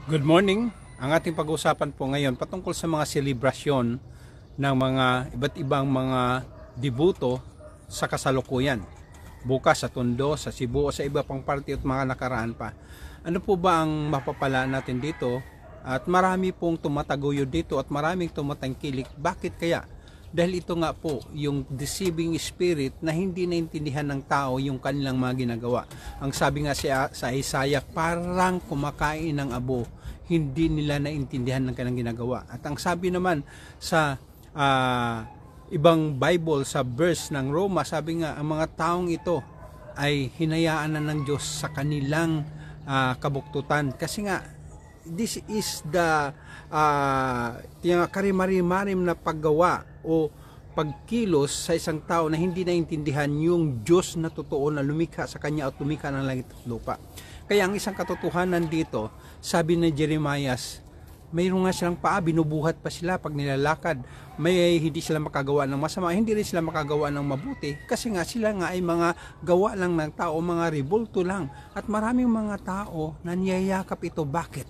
Good morning. Ang ating pag-uusapan po ngayon patungkol sa mga selebrasyon ng mga iba't ibang mga debuto sa kasalukuyan. Bukas sa Tondo, sa Cebu o sa iba pang parte at mga nakaraan pa. Ano po ba ang mapapala natin dito? At marami pong tumataguyod dito at maraming tumatangkilik. Bakit kaya? Dahil ito nga po, yung deceiving spirit na hindi naintindihan ng tao yung kanilang mga ginagawa. Ang sabi nga sa Isaiah, parang kumakain ng abo, hindi nila naintindihan ng kanilang ginagawa. At ang sabi naman sa ibang Bible, sa verse ng Roma, sabi nga, ang mga taong ito ay hinayaan na ng Diyos sa kanilang kabuktutan. Kasi nga, this is the karimari-marim na paggawa o pagkilos sa isang tao na hindi naintindihan yung Diyos na totoo na lumikha sa kanya at lumikha ng langit at lupa. Kaya ang isang katotohanan dito, sabi ni Jeremiah, mayroon nga silang paa, binubuhat pa sila pag nilalakad. May hindi sila makagawa ng masama, hindi rin sila makagawa ng mabuti kasi nga sila nga ay mga gawa lang ng tao, mga rebulto lang. At maraming mga tao na niyayakap ito. Bakit?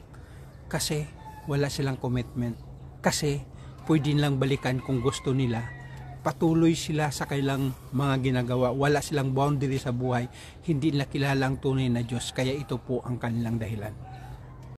Kasi wala silang commitment. Kasi pwede nilang balikan kung gusto nila. Patuloy sila sa kailang mga ginagawa. Wala silang boundary sa buhay. Hindi nila kilala ang tunay na Diyos. Kaya ito po ang kanilang dahilan.